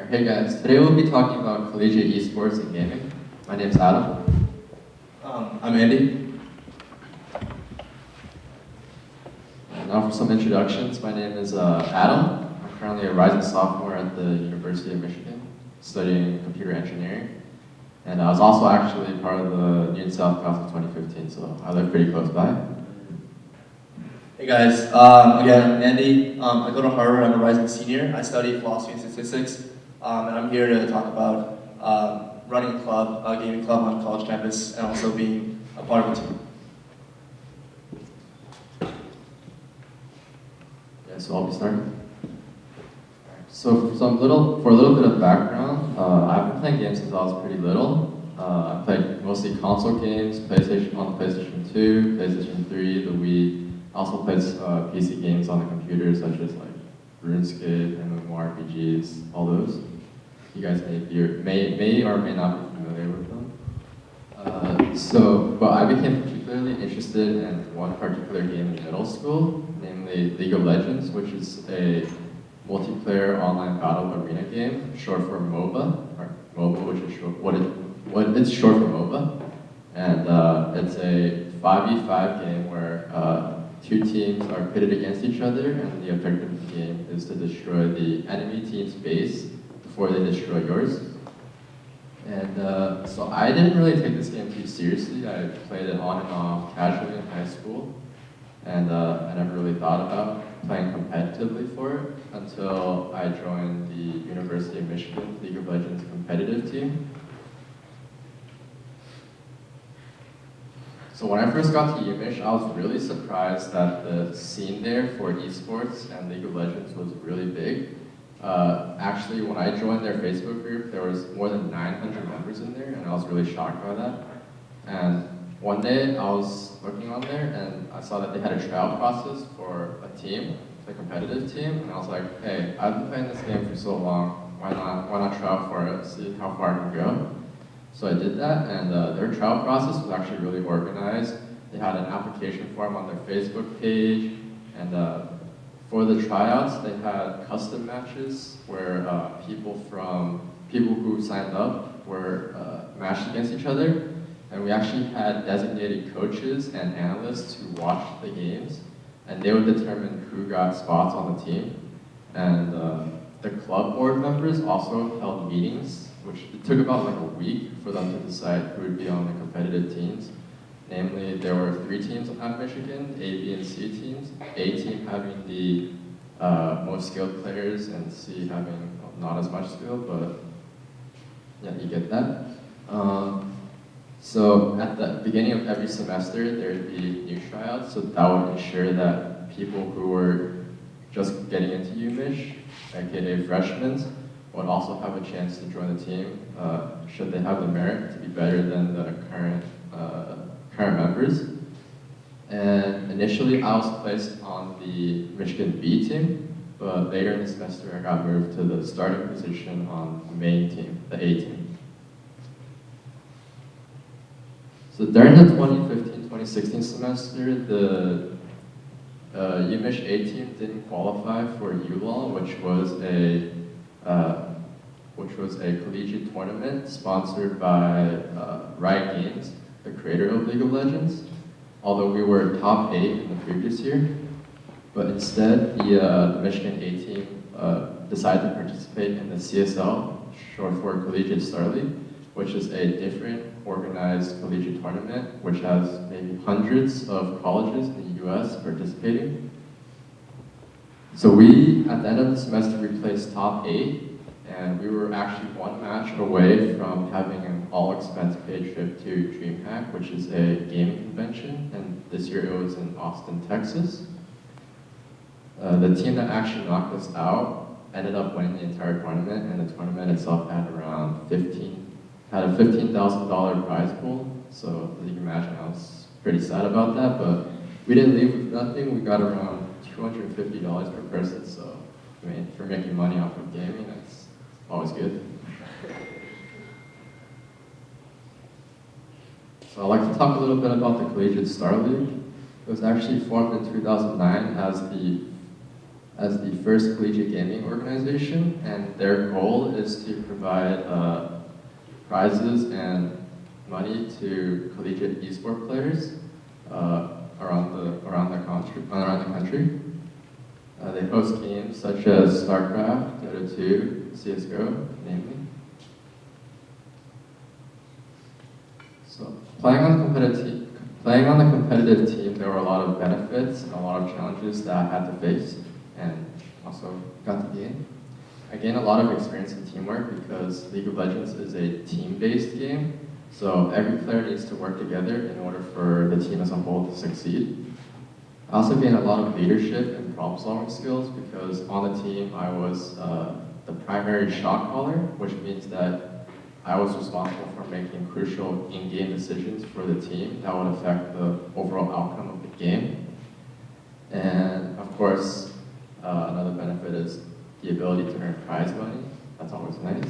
Hey guys, today we'll be talking about collegiate esports and gaming. My name's Adam. I'm Andy. Now for some introductions, my name is Adam. I'm currently a rising sophomore at the University of Michigan, studying computer engineering. And I was also actually part of the New South class of 2015, so I live pretty close by. Hey guys, again, I'm Andy. I go to Harvard, I'm a rising senior. I study philosophy and statistics, and I'm here to talk about running a club, a gaming club on college campus, and also being a part of a team. Yeah, so I'll be starting. So for a little bit of background, I've been playing games since I was pretty little. I played mostly console games, PlayStation on the PlayStation 2, PlayStation 3, the Wii. I also played PC games on the computer, such as like RuneScape, MMORPGs, all those. You guys may or may not be familiar with them. But I became particularly interested in one particular game in middle school, namely League of Legends, which is a multiplayer online battle arena game, short for MOBA, or MOBA, which is it's short for MOBA, and it's a 5v5 game where two teams are pitted against each other, and the objective of the game is to destroy the enemy team's base before they destroy yours. And so I didn't really take this game too seriously. I played it on and off casually in high school, and I never really thought about playing competitively for it until I joined the University of Michigan League of Legends competitive team. So when I first got to UMich, I was really surprised that the scene there for esports and League of Legends was really big. Actually, when I joined their Facebook group, there was more than 900 members in there, and I was really shocked by that. And one day, I was looking on there, and I saw that they had a trial process for a team, a competitive team, and I was like, hey, I've been playing this game for so long, why not try out for it, see how far I can go? So I did that, and their trial process was actually really organized. They had an application form on their Facebook page, and for the tryouts, they had custom matches where people who signed up were matched against each other, and we actually had designated coaches and analysts who watched the games, and they would determine who got spots on the team. And the club board members also held meetings, which it took about like a week for them to decide who would be on the competitive teams. Namely, there were 3 teams at Michigan, A, B, and C teams. A team having the most skilled players, and C having not as much skill, but yeah, you get that. So at the beginning of every semester, there would be new tryouts, so that would ensure that people who were just getting into UMich, aka freshmen, would also have a chance to join the team should they have the merit to be better than the current members. And initially, I was placed on the Michigan B team, but later in the semester, I got moved to the starting position on the main team, the A team. So during the 2015-2016 semester, the UMich A team didn't qualify for uLol, which was a collegiate tournament sponsored by Riot Games, the creator of League of Legends. Although we were top 8 in the previous year, but instead the Michigan A team decided to participate in the CSL, short for Collegiate Star League, which is a different organized collegiate tournament which has maybe hundreds of colleges in the US participating. So at the end of the semester, we placed top 8, and we were actually one match away from having an all-expense-paid trip to DreamHack, which is a gaming convention, and this year it was in Austin, Texas. The team that actually knocked us out ended up winning the entire tournament, and the tournament itself had a $15,000 prize pool. So as you can imagine, I was pretty sad about that, but we didn't leave with nothing. We got around $250 per person, so I mean, for making money off of gaming, that's always good. So I'd like to talk a little bit about the Collegiate Star League. It was actually formed in 2009 as the as the first collegiate gaming organization, and their goal is to provide prizes and money to collegiate eSport players around the country. They host games such as StarCraft, Dota 2, CS:GO, namely. So playing on the competitive team, there were a lot of benefits and a lot of challenges that I had to face, and also got to gain. I gained a lot of experience in teamwork because League of Legends is a team-based game, so every player needs to work together in order for the team as a whole to succeed. I also gained a lot of leadership and problem-solving skills because on the team I was the primary shot caller, which means that I was responsible for making crucial in-game decisions for the team that would affect the overall outcome of the game. And of course, another benefit is the ability to earn prize money. That's always nice.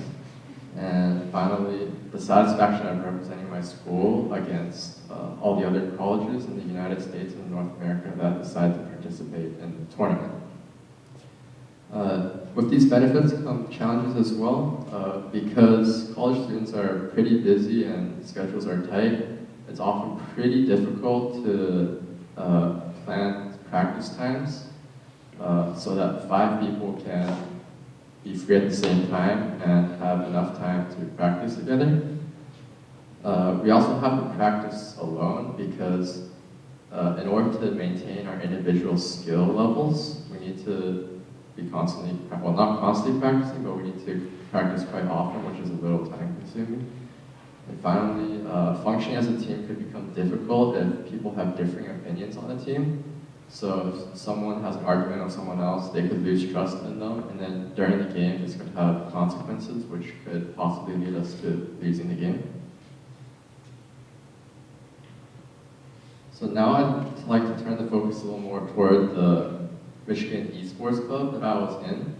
And finally, the satisfaction of representing my school against all the other colleges in the United States and North America that decide to participate in the tournament. With these benefits come challenges as well. Because college students are pretty busy and schedules are tight, it's often pretty difficult to plan practice times so that 5 people can be free at the same time and have enough time to practice together. We also have to practice alone because in order to maintain our individual skill levels, we need to be constantly, well, not constantly practicing, but we need to practice quite often, which is a little time consuming. And finally, functioning as a team could become difficult if people have differing opinions on the team. So if someone has an argument with someone else, they could lose trust in them, and then during the game, this could have consequences, which could possibly lead us to losing the game. So now I'd like to turn the focus a little more toward the Michigan eSports Club that I was in.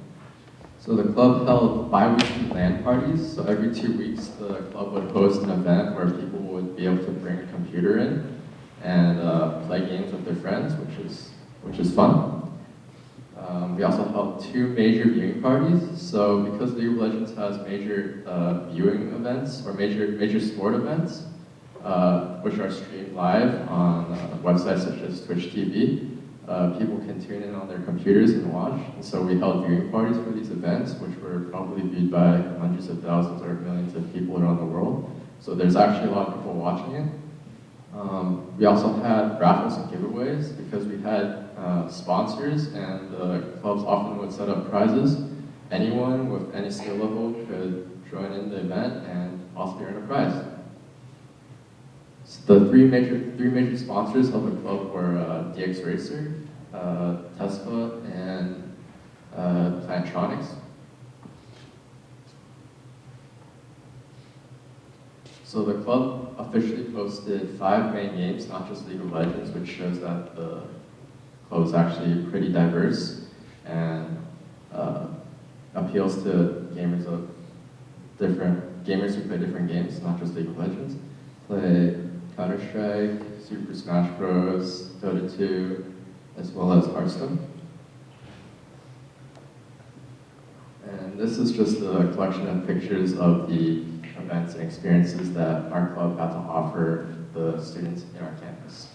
So the club held bi-weekly LAN parties, so every 2 weeks the club would host an event where people would be able to bring a computer in and play games with their friends, which is fun. We also held 2 major viewing parties. So because League of Legends has major viewing events or major sport events, which are streamed live on websites such as Twitch TV, people can tune in on their computers and watch. And so we held viewing parties for these events, which were probably viewed by hundreds of thousands or millions of people around the world. So there's actually a lot of people watching it. We also had raffles and giveaways because we had sponsors, and the clubs often would set up prizes. Anyone with any skill level could join in the event and possibly earn a prize. So the three major sponsors of the club were DX Racer, Tesla, and Plantronics. So the club officially posted 5 main games, not just League of Legends, which shows that the club is actually pretty diverse and appeals to gamers who play different games, not just League of Legends. Play Counter-Strike, Super Smash Bros, Dota 2, as well as Hearthstone. And this is just a collection of pictures of the events and experiences that our club had to offer the students in our campus.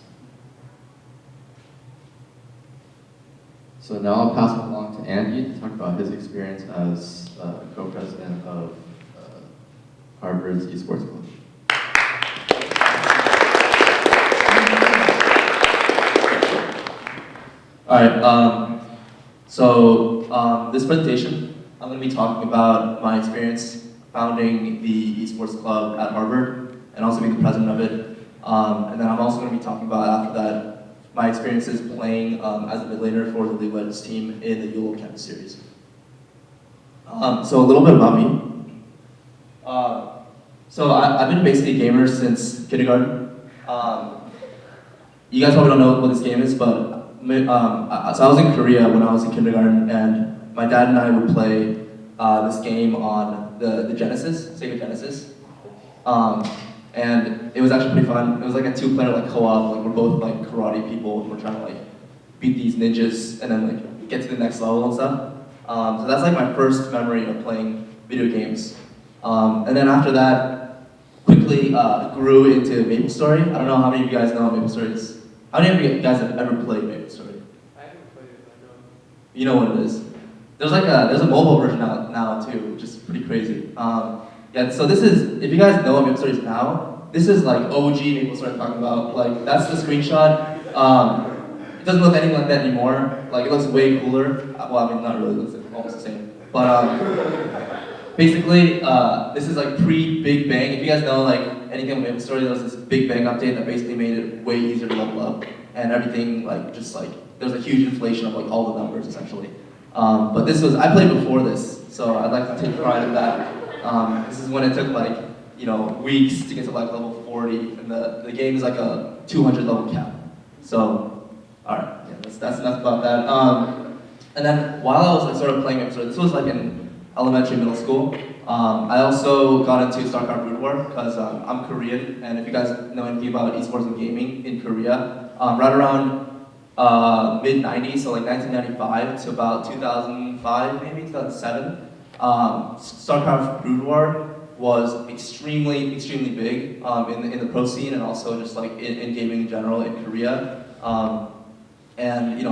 So now I'll pass it along to Andy to talk about his experience as co-president of Harvard's eSports Club. All right, this presentation, I'm going to be talking about my experience founding the eSports Club at Harvard and also being the president of it. And then I'm also going to be talking about, after that, my experiences playing as a mid laner for the League of Legends team in the uLol Campus Series. So a little bit about me. I've been basically a gamer since kindergarten. You guys probably don't know what this game is, but so I was in Korea when I was in kindergarten, and my dad and I would play this game on the Genesis, Sega Genesis. And it was actually pretty fun. It was like a 2-player like co-op, like we're both like karate people, and we're trying to like beat these ninjas and then like get to the next level and stuff. So that's like my first memory of playing video games. And then after that, quickly grew into MapleStory. I don't know how many of you guys know what MapleStory is. How many of you guys have ever played MapleStory? I haven't played it, but I know. You know what it is. There's a mobile version out now too, which is pretty crazy. Yeah, so this is, if you guys know what MapleStory is now, this is like OG MapleStory I'm talking about. Like that's the screenshot. It doesn't look anything like that anymore. Like it looks way cooler. Well, I mean not really, it looks almost the same. But basically, this is like pre-Big Bang. If you guys know like anything about MapleStory, there was this Big Bang update that basically made it way easier to level up, and everything like just like there's a huge inflation of like all the numbers essentially. But this was I played before this, so I'd like to take pride in that. This is when it took like weeks to get to like level 40, and the game is like a 200 level cap. So, all right, yeah, that's enough about that. And then while I was like sort of playing MapleStory, this was like in elementary, middle school. I also got into StarCraft Brood War because I'm Korean, and if you guys know anything about esports and gaming in Korea, right around mid 90s, so like 1995 to about 2005, maybe 2007, StarCraft Brood War was extremely big in the pro scene and also just like in gaming in general in Korea. And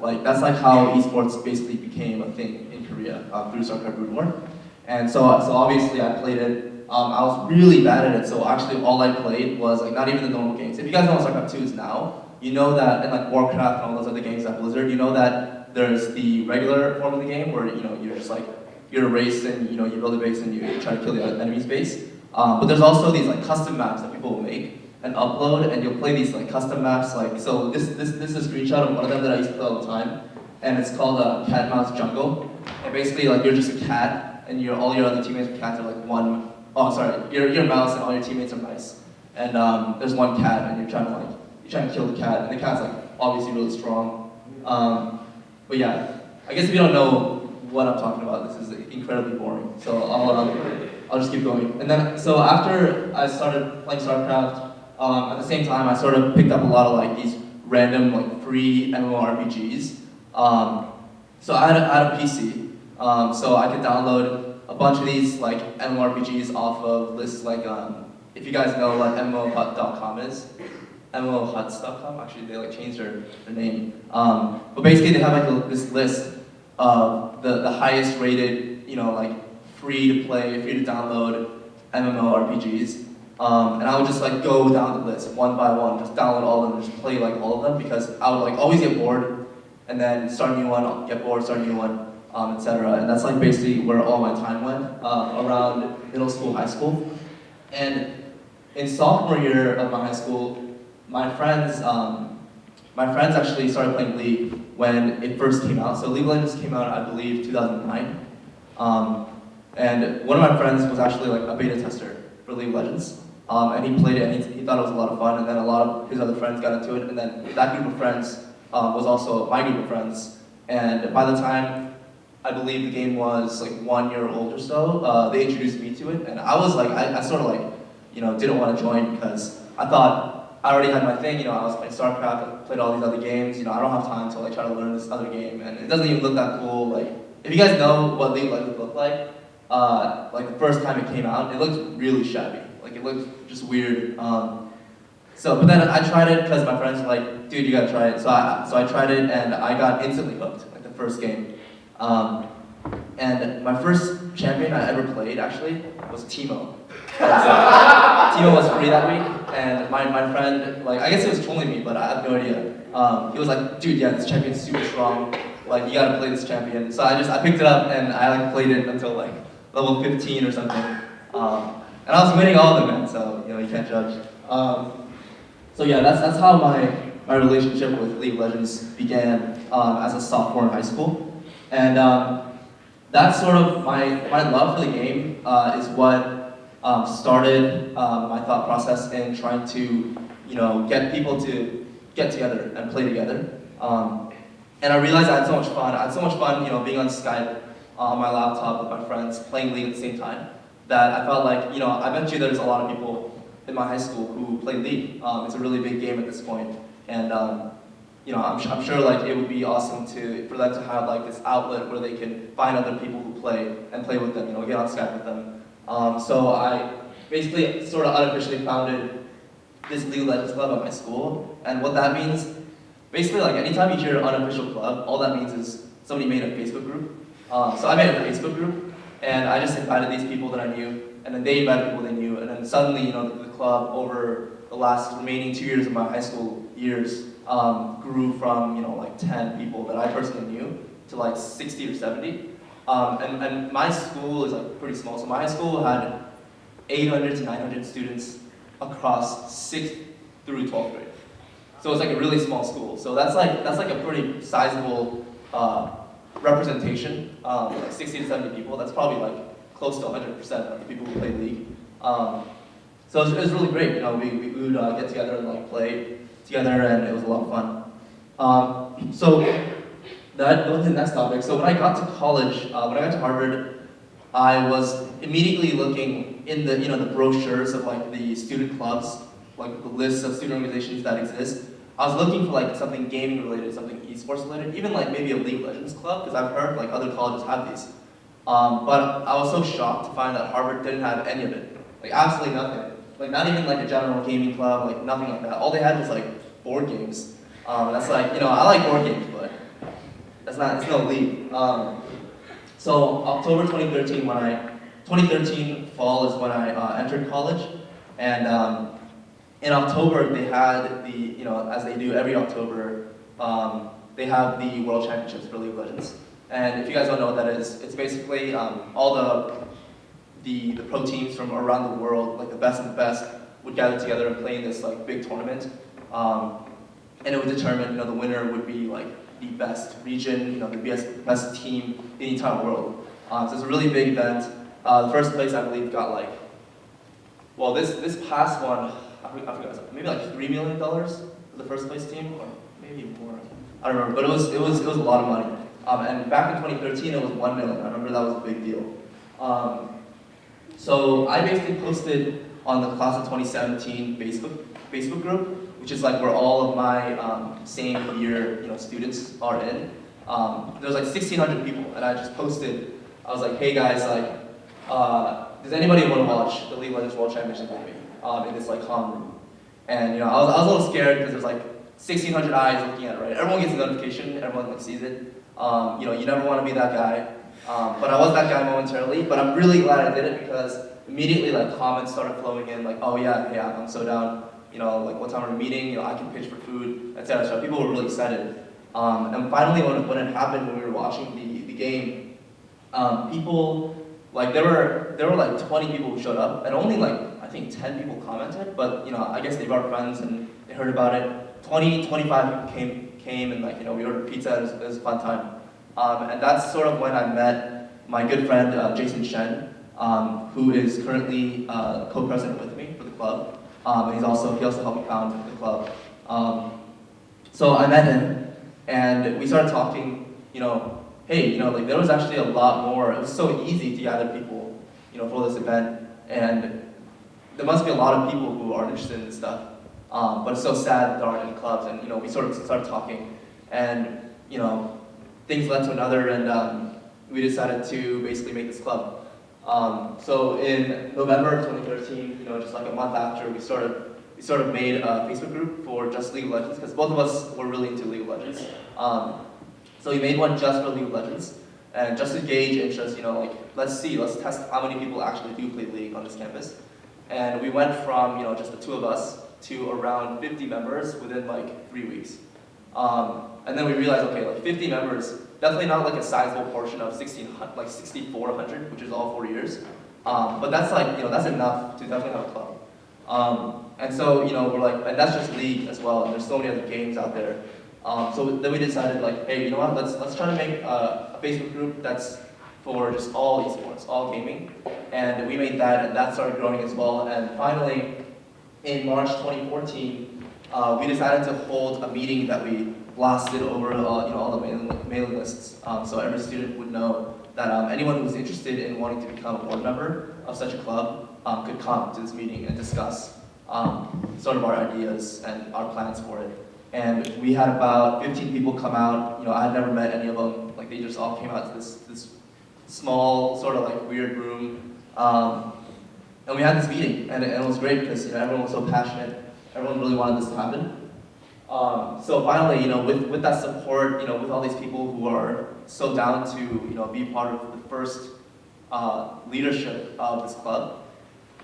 like that's like how esports basically became a thing in Korea through StarCraft Brood War. And so obviously I played it. I was really bad at it, so actually all I played was like not even the normal games. If you guys know what StarCraft 2 is now, you know that in like Warcraft and all those other games at Blizzard, you know that there's the regular form of the game where you're just like you're a race and you build a base and you try to kill the enemy's base. But there's also these like custom maps that people will make and upload, and you'll play these like custom maps. Like so, this is a screenshot of one of them that I used to play all the time, and it's called Cat and Mouse Jungle. And basically, like you're just a cat, and all your other teammates are cats are like one. Oh, sorry, you're a mouse, and all your teammates are mice. And there's one cat, and you're trying to kill the cat, and the cat's like obviously really strong. But yeah, I guess if you don't know what I'm talking about, this is incredibly boring. So I'll just keep going. And then so after I started playing StarCraft. At the same time, I sort of picked up a lot of like these random like free MMORPGs. So I had a PC, so I could download a bunch of these like MMORPGs off of lists like if you guys know what MMOHut.com is, MMOHuts.com. Actually, they like changed their name. But basically, they have like this list of the highest rated, like free to play, free to download MMORPGs. And I would just like go down the list one by one, just download all of them, just play like all of them because I would like always get bored, and then start a new one, get bored, start a new one, etc. And that's like basically where all my time went around middle school, high school, and in sophomore year of my high school, my friends actually started playing League when it first came out. So League of Legends came out, I believe, 2009, and one of my friends was actually like a beta tester for League of Legends. And he played it, and he thought it was a lot of fun, and then a lot of his other friends got into it, and then that group of friends was also my group of friends, and by the time, I believe the game was like 1 year old or so, they introduced me to it, and I was like, I sort of like, didn't want to join because I thought I already had my thing, I was playing StarCraft, I played all these other games, I don't have time to like try to learn this other game, and it doesn't even look that cool. Like, if you guys know what League of Legends looked like the first time it came out, it looked really shabby. Like it looked just weird. But then I tried it because my friends were like, dude, you gotta try it. So I tried it and I got instantly hooked, like the first game. And my first champion I ever played actually was Teemo. Teemo was free that week, and my friend, like I guess he was trolling me, but I have no idea. He was like, dude, yeah, this champion's super strong. Like you gotta play this champion. So I picked it up and I like played it until like level 15 or something. And I was winning all of them, man, so you can't judge. So yeah, that's how my relationship with League of Legends began as a sophomore in high school. And that's sort of my love for the game is what started my thought process in trying to get people to get together and play together. And I realized I had so much fun. I had so much fun, being on Skype on my laptop with my friends, playing League at the same time, that I felt like, I bet you there's a lot of people in my high school who play League. It's a really big game at this point. And, I'm sure like it would be awesome for them to have like this outlet where they can find other people who play and play with them, get on Skype with them. So I basically sort of unofficially founded this League of Legends club at my school, and what that means, basically like anytime you hear unofficial club, all that means is somebody made a Facebook group. So I made a Facebook group, and I just invited these people that I knew, and then they invited people they knew, and then suddenly, the club over the last remaining 2 years of my high school years grew from, like 10 people that I personally knew to like 60 or 70. And my school is like pretty small, so my high school had 800 to 900 students across 6th through 12th grade. So it's like a really small school. So that's like a pretty sizable representation, like 60 to 70 people. That's probably like close to 100% of the people who play League. So it was really great. We would get together and like play together, and it was a lot of fun. So that goes to the next topic. So when I got to college, when I got to Harvard, I was immediately looking in the brochures of like the student clubs, like the lists of student organizations that exist. I was looking for like something gaming related, something eSports related, even like maybe a League of Legends club, because I've heard like other colleges have these. But I was so shocked to find that Harvard didn't have any of it. Like absolutely nothing. Like not even like a general gaming club, like nothing like that. All they had was like board games. That's like, I like board games, but it's no League. So October 2013, 2013 fall is when I entered college, and in October they had as they do every October, they have the World Championships for League of Legends. And if you guys don't know what that is, it's basically all the pro teams from around the world, like the best of the best, would gather together and play in this like big tournament, and it would determine the winner would be like the best region, the best team in the entire world. So it's a really big event. The first place I believe got like, well this past one, I forgot, maybe like $3 million for the first place team, or maybe more. I don't remember, but it was a lot of money. And back in 2013 it was $1 million. I remember that was a big deal. So I basically posted on the class of 2017 Facebook group, which is like where all of my same year students are in. There was like 1,600 people, and I just posted. I was like, hey guys, like, does anybody want to watch the League of Legends World Championship with me in this like common room? And I was a little scared because there's like 1,600 eyes looking at it, right? Everyone gets a notification, everyone like sees it. You never want to be that guy. But I was that guy momentarily, but I'm really glad I did it because immediately like comments started flowing in, like, oh yeah, I'm so down, like what time are we meeting, I can pitch for food, etc. So people were really excited. And finally when it happened, when we were watching the game, people, like there were like 20 people who showed up, and only like, I think 10 people commented, but I guess they brought friends and they heard about it. 25 people came and like, we ordered pizza, it was a fun time. And that's sort of when I met my good friend, Jason Shen, who is currently co-president with me for the club. And he also helped me found the club. So I met him, and we started talking, hey, like there was actually a lot more. It was so easy to gather people, for this event. And there must be a lot of people who are interested in this stuff. But it's so sad that there aren't any clubs. And, we sort of started talking. And, things led to another, and we decided to basically make this club. So in November of 2013, just like a month after, we sort of made a Facebook group for just League of Legends, because both of us were really into League of Legends. So we made one just for League of Legends, and just to gauge interest, like let's test how many people actually do play League on this campus. And we went from just the two of us to around 50 members within like 3 weeks. And then we realized, okay, like 50 members, definitely not like a sizable portion of 6,400, which is all 4 years. But that's like, that's enough to definitely have a club. And so, we're like, and that's just League as well, and there's so many other games out there. So then we decided like, hey, you know what, let's try to make a Facebook group that's for just all esports, all gaming. And we made that, and that started growing as well. And finally, in March 2014, we decided to hold a meeting that we blasted over all the mailing lists, so every student would know that anyone who was interested in wanting to become a board member of such a club could come to this meeting and discuss sort of our ideas and our plans for it. and we had about 15 people come out. You know, I had never met any of them. Like they just all came out to this small sort of like weird room, and we had this meeting, and it was great because everyone was so passionate. Everyone really wanted this to happen. So finally, with that support, with all these people who are so down to be part of the first leadership of this club,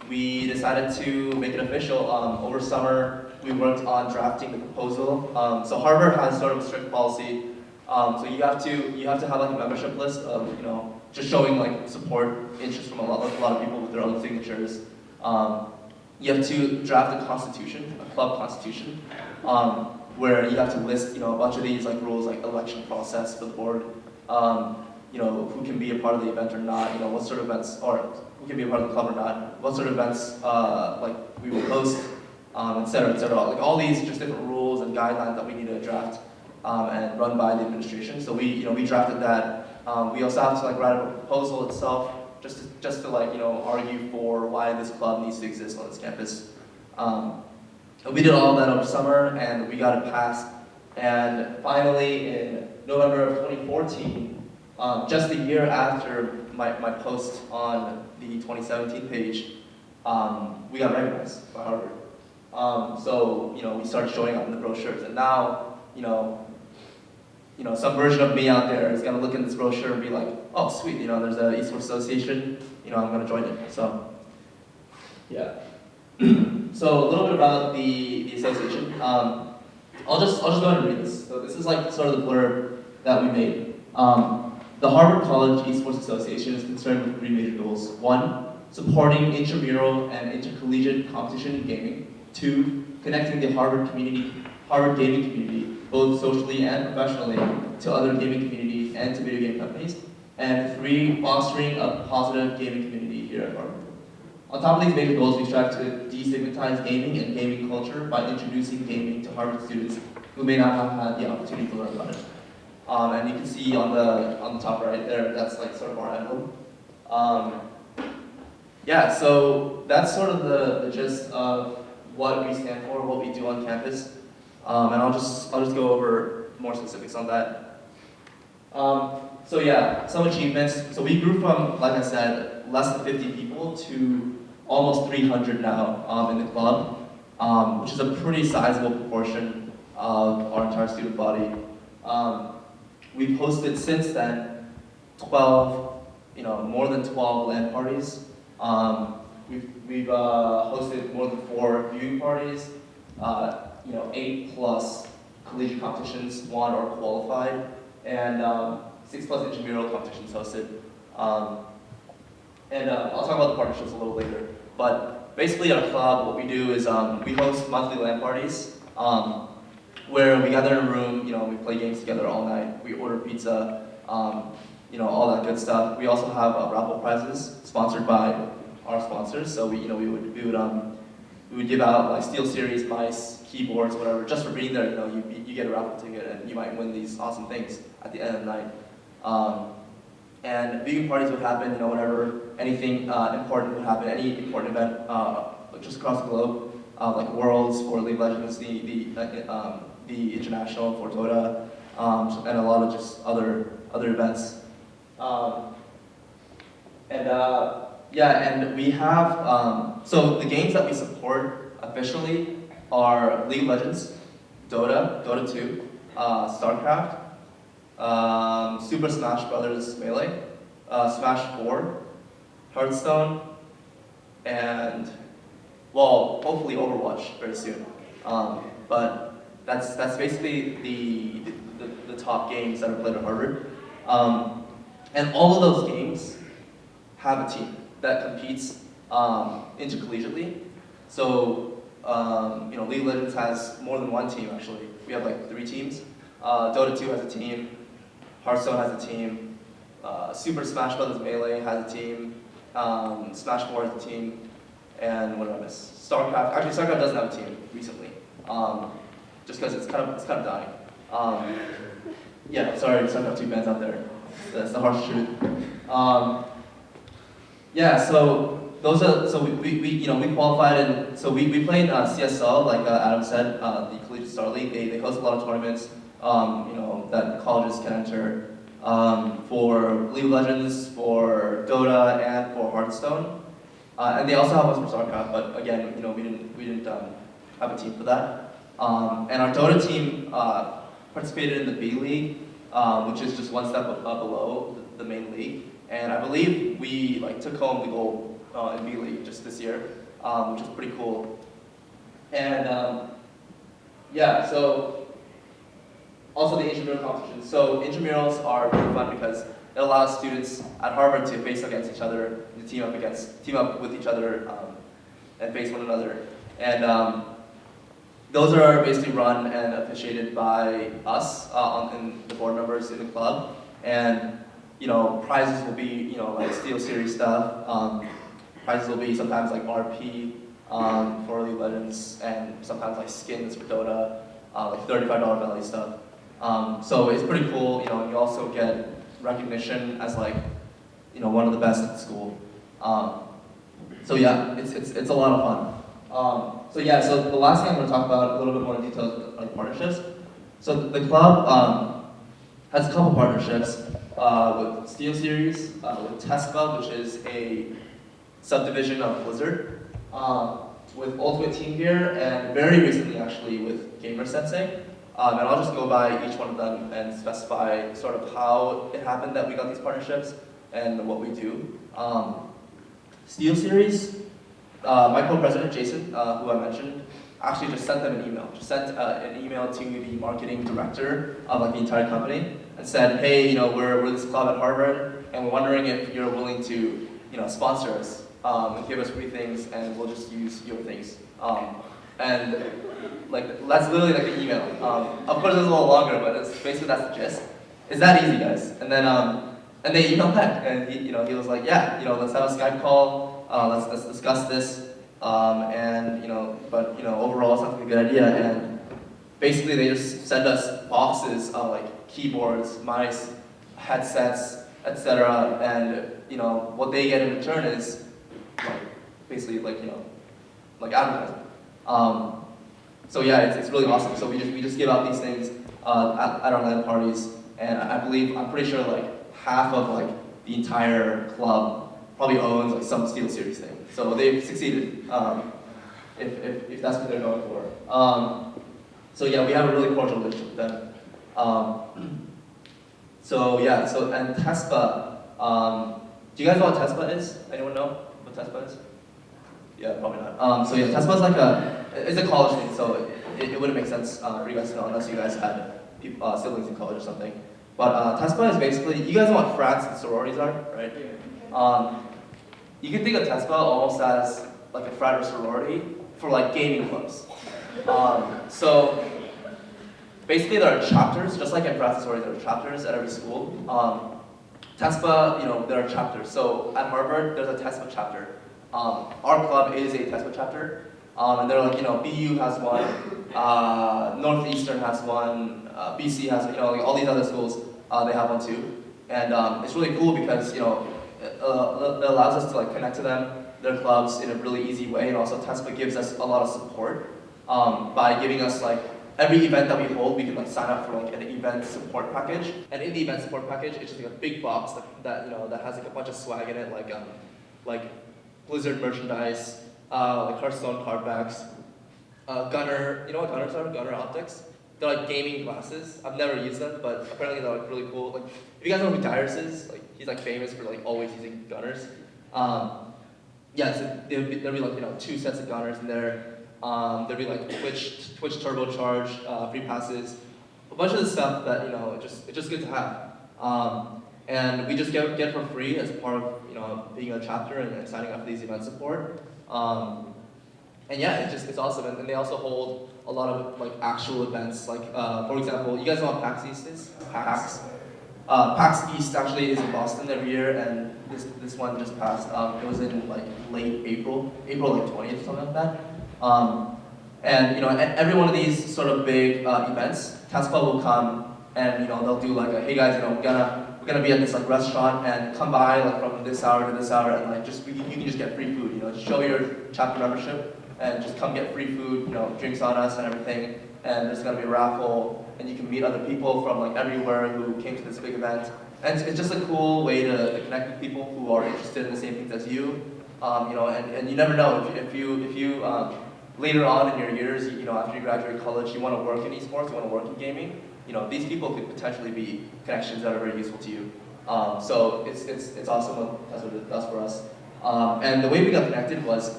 we decided to make it official. Over summer, we worked on drafting the proposal. So Harvard has sort of a strict policy. So you have to have like a membership list of just showing like support, interest from a lot of people with their own signatures. You have to draft a constitution, a club constitution, where you have to list a bunch of these like rules, like election process for the board. Who can be a part of the event or not, what sort of events, or who can be a part of the club or not, what sort of events like we will host, et cetera, et cetera. Like all these just different rules and guidelines that we need to draft and run by the administration. So we drafted that. We also have to like write a proposal itself, just to like argue for why this club needs to exist on this campus. We did all that over summer, and we got it passed. And finally, in November of 2014. Just a year after my post on the 2017 page, we got recognized by Harvard. So we started showing up in the brochures, and now some version of me out there is gonna look in this brochure and be like, oh sweet, there's an eSports association, I'm gonna join it. So yeah. So a little bit about the association. I'll just go ahead and read this. So this is like sort of the blurb that we made. The Harvard College eSports Association is concerned with three major goals. 1, supporting intramural and intercollegiate competition in gaming. 2, connecting the Harvard gaming community, both socially and professionally, to other gaming communities and to video game companies. And 3, fostering a positive gaming community here at Harvard. On top of these major goals, we strive to destigmatize gaming and gaming culture by introducing gaming to Harvard students who may not have had the opportunity to learn about it. And you can see on the top right there, that's like sort of our emblem. Yeah, so that's sort of the gist of what we stand for, what we do on campus. And I'll just go over more specifics on that. So yeah, some achievements. So we grew from, like I said, less than 50 people to almost 300 now in the club, which is a pretty sizable proportion of our entire student body. We've hosted since then 12, more than 12 LAN parties. We've hosted more than 4 viewing parties, 8 plus collegiate competitions won or qualified, and 6 plus intramural competitions hosted. I'll talk about the partnerships a little later. But basically at our club, what we do is we host monthly LAN parties, where we gather in a room, we play games together all night, we order pizza, all that good stuff. We also have raffle prizes sponsored by our sponsors. So we would give out like SteelSeries mice, keyboards, whatever, just for being there. You get a raffle ticket and you might win these awesome things at the end of the night. And viewing parties would happen, whenever anything important would happen, any important event just across the globe, like Worlds for League of Legends, the International for Dota, and a lot of just other events. And we have, so the games that we support officially are League of Legends, Dota 2, StarCraft, Super Smash Bros. Melee, Smash 4, Hearthstone, and, well, hopefully Overwatch very soon. But that's basically the top games that are played at Harvard. And all of those games have a team that competes intercollegiately. So, League of Legends has more than one team actually. We have like 3 teams. Dota 2 has a team. Hearthstone has a team. Super Smash Bros. Melee has a team. Smash 4 has a team. And what did I miss? StarCraft. Actually, StarCraft doesn't have a team recently, just because it's kind of dying. Yeah, sorry, StarCraft 2 fans out there. That's the harsh truth. Yeah, so those are so we qualified, and so we played CSL, like Adam said, the Collegiate Star League. They host a lot of tournaments, that colleges can enter, for League of Legends, for Dota, and for Hearthstone. And they also have us for StarCraft, but again, we didn't have a team for that. And our Dota team participated in the B League, which is just one step up below the main league. And I believe we took home the gold in B League just this year, which is pretty cool. And yeah, so also the intramural competitions. So intramurals are really fun because it allows students at Harvard to face against each other, to team up with each other, and face one another. And those are basically run and officiated by us, and the board members in the club. And prizes will be like Steel Series stuff. Prizes will be sometimes like RP for League of Legends, and sometimes like skins for Dota, like $35 value stuff. So it's pretty cool, and you also get recognition as one of the best at the school. So yeah, it's a lot of fun. So yeah, so the last thing I'm going to talk about a little bit more in detail is like partnerships. So the club has a couple partnerships with Steel Series, with TESPA, which is a subdivision of Blizzard, with Ultimate Team Gear, and very recently actually with Gamer Sensei. And I'll just go by each one of them and specify sort of how it happened that we got these partnerships and what we do. Steel Series, my co-president Jason, who I mentioned, actually just sent them an email. Just sent an email to the marketing director of the entire company and said, hey, we're this club at Harvard, and we're wondering if you're willing to sponsor us and give us free things, and we'll just use your things. And that's literally the email. Of course, it's a little longer, but it's basically that's the gist. It's that easy, guys. And then and they emailed back, and he was like, yeah, let's have a Skype call. Let's discuss this. But overall, it sounds like a good idea. And basically, they just send us boxes of keyboards, mice, headsets, etc. And what they get in return is basically advertising. So yeah, it's really awesome. So we just give out these things at our LAN parties, and I'm pretty sure half of the entire club probably owns some Steel Series thing. So they've succeeded, if that's what they're going for. So yeah, we have a really cordial relationship with them. So yeah, and TESPA. Do you guys know what TESPA is? Anyone know what TESPA is? Yeah, probably not. So yeah, TESPA is it's a college thing, so it wouldn't make sense for you guys to know unless you guys had siblings in college or something. But TESPA is basically, you guys know what frats and sororities are, right? You can think of TESPA almost as a frat or sorority for gaming clubs. So basically there are chapters, just like in frats and sororities, there are chapters at every school. TESPA, there are chapters. So at Harvard, there's a TESPA chapter. Our club is a TESPA chapter, and they're BU has one, Northeastern has one, BC has, all these other schools, they have one too. And it's really cool because, it allows us to connect to them, their clubs in a really easy way, and also TESPA gives us a lot of support by giving us every event that we hold, we can sign up for an event support package. And in the event support package, it's just a big box that has a bunch of swag in it, like Blizzard merchandise, Hearthstone card backs, Gunner. You know what Gunners are? Gunner optics. They're gaming glasses. I've never used them, but apparently they're really cool. If you guys know who Dyrus is, he's famous for always using Gunners. Yeah, so there'll be 2 sets of Gunners in there. There'll be Twitch turbocharge, free passes, a bunch of the stuff that it's just good to have. And we just get it for free as part of being a chapter and signing up for these event support. And yeah, it's awesome. And they also hold a lot of actual events. For example, you guys know what PAX East is? PAX. PAX East actually is in Boston every year, and this one just passed. It was in late April 20th or something like that. And at every one of these sort of big events, TESPA will come and they'll do hey guys, we're we're gonna be at this like restaurant and come by like from this hour to this hour and like just you can just get free food. You know, just show your chapter membership and just come get free food. You know, drinks on us and everything. And there's gonna be a raffle, and you can meet other people from like everywhere who came to this big event. And it's just a cool way to connect with people who are interested in the same things as you. You know, and you never know if you later on in your years, you know, after you graduate college, you want to work in esports, you want to work in gaming. You know, these people could potentially be connections that are very useful to you. So it's awesome. That's what it does for us. And the way we got connected was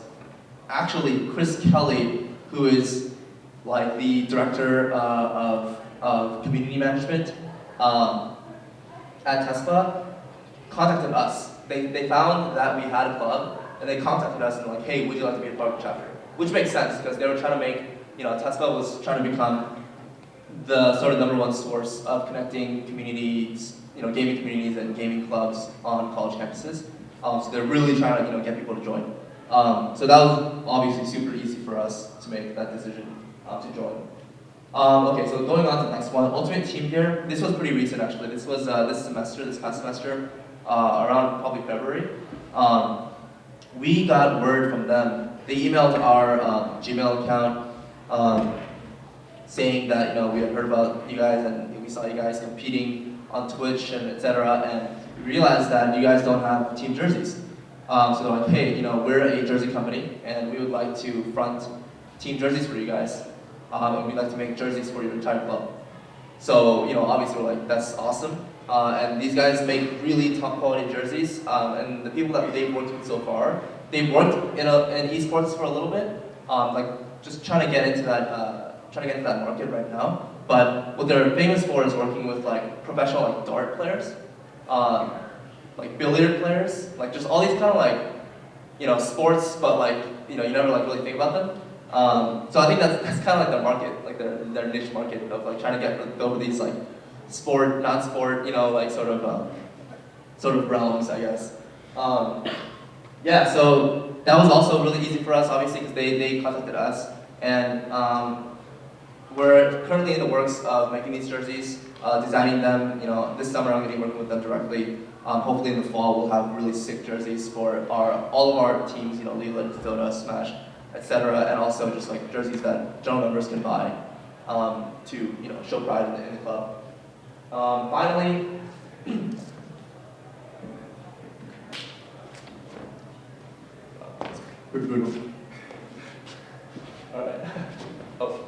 actually Chris Kelly, who is like the director of community management at TESPA, contacted us. They found that we had a club, and they contacted us and like, hey, would you like to be a part of the chapter? Which makes sense because they were trying to make, you know, TESPA was trying to become the sort of #1 source of connecting communities, you know, gaming communities and gaming clubs on college campuses. So they're really trying to, you know, get people to join. So that was obviously super easy for us to make that decision to join. Okay, so going on to the next one, Ultimate Team Gear. This was pretty recent actually. This was this past semester, around probably February. We got word from them. They emailed our Gmail account saying that, you know, we had heard about you guys and we saw you guys competing on Twitch and etc. And we realized that you guys don't have team jerseys. So they're like, hey, you know, we're a jersey company and we would like to front team jerseys for you guys. And we'd like to make jerseys for your entire club. So, you know, obviously we're like, that's awesome. And these guys make really top quality jerseys. And the people that they've worked with so far, they've worked in esports for a little bit, like just trying to get into that market right now. But what they're famous for is working with like professional like dart players, like billiard players, like just all these kind of like, you know, sports, but like, you know, you never like really think about them. So I think that's kind of like their market, like their niche market of like trying to get over these like sport, non-sport, you know, like sort of realms, I guess. Yeah, so that was also really easy for us, obviously, because they contacted us, and we're currently in the works of making these jerseys, designing them. You know, this summer I'm going to be working with them directly. Hopefully in the fall we'll have really sick jerseys for all of our teams. You know, League of Legends, Dota, Smash, etc., and also just like jerseys that general members can buy to, you know, show pride in the club. Finally. Alright. Oh.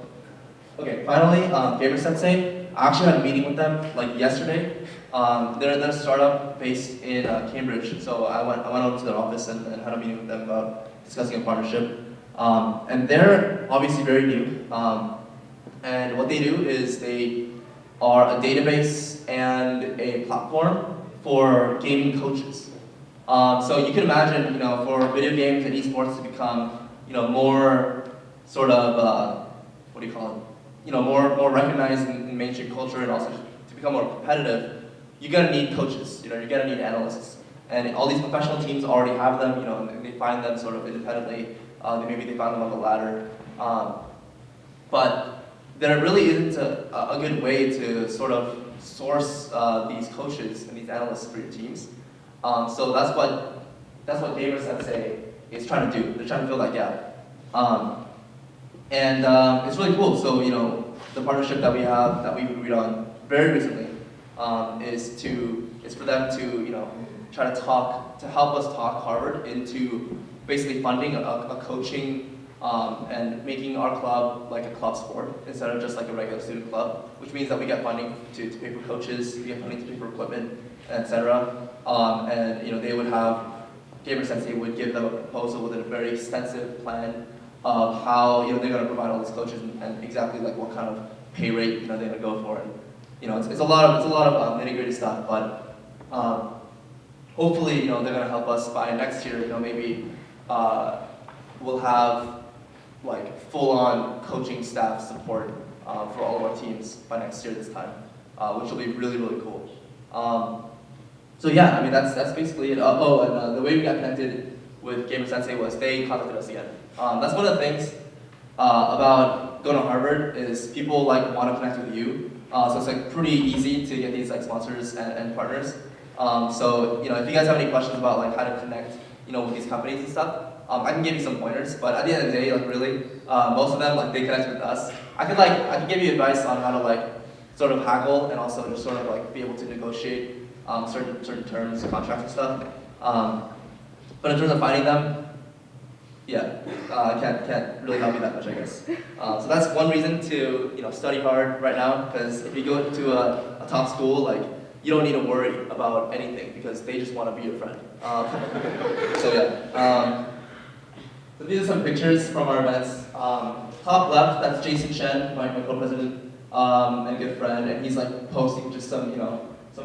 Okay, finally, Gamer Sensei. I actually had a meeting with them like yesterday. They're a startup based in Cambridge, so I went over to their office and had a meeting with them about discussing a partnership. And they're obviously very new. And what they do is they are a database and a platform for gaming coaches. So you can imagine, you know, for video games and esports to become, you know, more sort of, what do you call it? You know, more recognized in mainstream culture, and also to become more competitive, you're gonna need coaches. You know, you're gonna need analysts, and all these professional teams already have them. You know, and they find them sort of independently. Maybe they find them on the ladder, but there really isn't a good way to sort of source these coaches and these analysts for your teams. So that's what Gamer Sensei is trying to do. They're trying to fill that gap. And it's really cool. So, you know, the partnership that we have, that we agreed on very recently, is for them to, you know, try to help us talk Harvard into basically funding a coaching and making our club like a club sport instead of just like a regular student club, which means that we get funding to pay for coaches, we get funding to pay for equipment, etc. And, you know, they would have, Gamer Sensei would give them a proposal with a very extensive plan of how, you know, they're going to provide all these coaches and exactly like what kind of pay rate, you know, they're going to go for. And, you know, it's a lot of nitty-gritty stuff, but hopefully, you know, they're going to help us by next year. You know, maybe we'll have like full-on coaching staff support for all of our teams by next year this time, which will be really, really cool. So yeah, I mean, that's basically it. And the way we got connected with Gamer Sensei was they contacted us again. That's one of the things about going to Harvard is people like want to connect with you So it's like pretty easy to get these like sponsors and partners. So if you guys have any questions about like how to connect with these companies and stuff, I can give you some pointers. But at the end of the day, like really, most of them like they connect with us. I can give you advice on how to like sort of haggle and also just sort of like be able to negotiate certain terms, contracts and stuff. But in terms of finding them, yeah, I can't really help you that much, I guess. So that's one reason to study hard right now, because if you go to a top school, like you don't need to worry about anything because they just want to be your friend. So yeah. So these are some pictures from our events. Top left, that's Jason Chen, my co-president and good friend, and he's like posting just some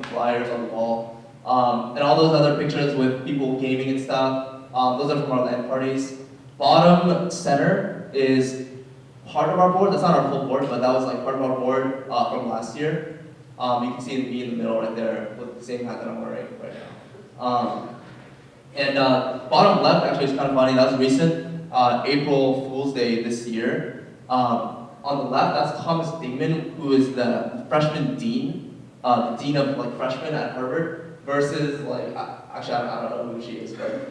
flyers on the wall. And all those other pictures with people gaming and stuff, those are from our LAN parties. Bottom center is part of our board. That's not our full board, but that was like part of our board from last year. You can see me in the middle right there with the same hat that I'm wearing right now. And bottom left actually is kind of funny. That was recent, April Fool's Day this year. On the left, that's Thomas Dingman, who is the freshman dean, the dean of like freshmen at Harvard, versus like actually I don't know who she is, but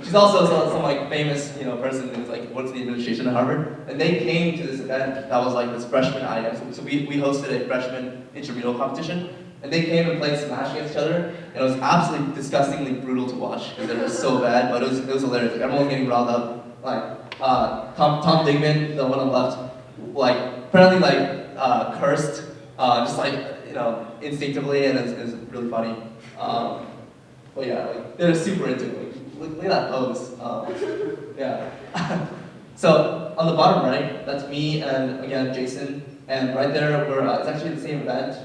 she's also some like famous person who's like works in the administration at Harvard. And they came to this event that was like this freshman IM. So we hosted a freshman intramural competition. And they came and played Smash against each other, and it was absolutely disgustingly brutal to watch because they were so bad, but it was hilarious. Like, everyone was getting riled up. Like Tom Digman, the one on the left, like apparently like cursed, just like instinctively, and it's really funny. But yeah, like they're super into it. Look at that pose. Yeah. So on the bottom right, that's me and again Jason, and right there it's actually the same event.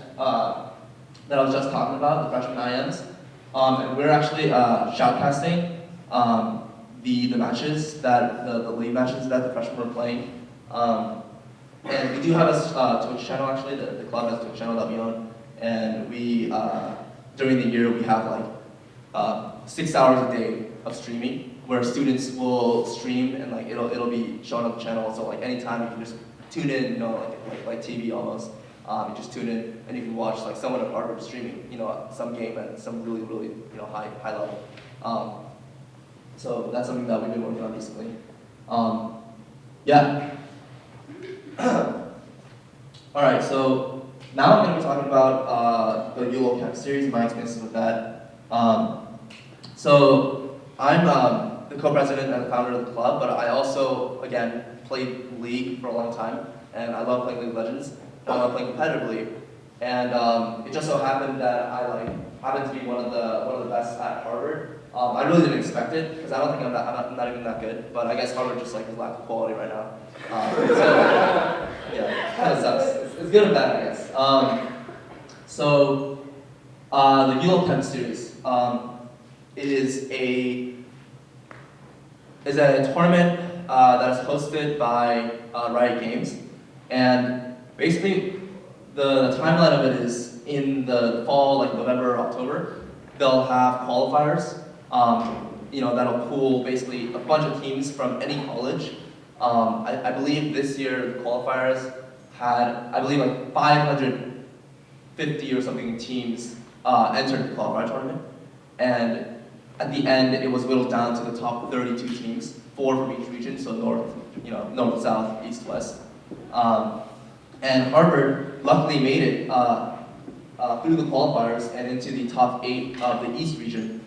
That I was just talking about, the freshman IMs. And we're actually shoutcasting the matches, the league matches that the freshmen were playing. And we do have a Twitch channel actually, the club has a Twitch channel that we own. And we, during the year, we have like 6 hours a day of streaming where students will stream and like it'll be shown on the channel. So like anytime you can just tune in, like TV almost. You just tune in and you can watch like someone at Harvard streaming, some game at some really high level. So that's something that we've been working on recently. Yeah. All right. So now I'm going to be talking about the uLol Camp series and my experiences with that. So I'm the co-president and the founder of the club, but I also again played League for a long time, and I love playing League of Legends. I love playing competitively, and it just so happened that I happened to be one of the best at Harvard. I really didn't expect it because I don't think I'm not even that good, but I guess Harvard just like has lack of quality right now. So yeah, kind of sucks. It's good and bad, I guess. So the uLol Camp series is a tournament that is hosted by Riot Games, and basically, the timeline of it is in the fall, like November, October, they'll have qualifiers, that'll pool basically a bunch of teams from any college. I believe this year the qualifiers had, I believe like 550 or something teams entered the qualifier tournament. And at the end, it was whittled down to the top 32 teams, 4 from each region, so north, south, east, west. And Harvard luckily made it through the qualifiers and into the top 8 of the East region.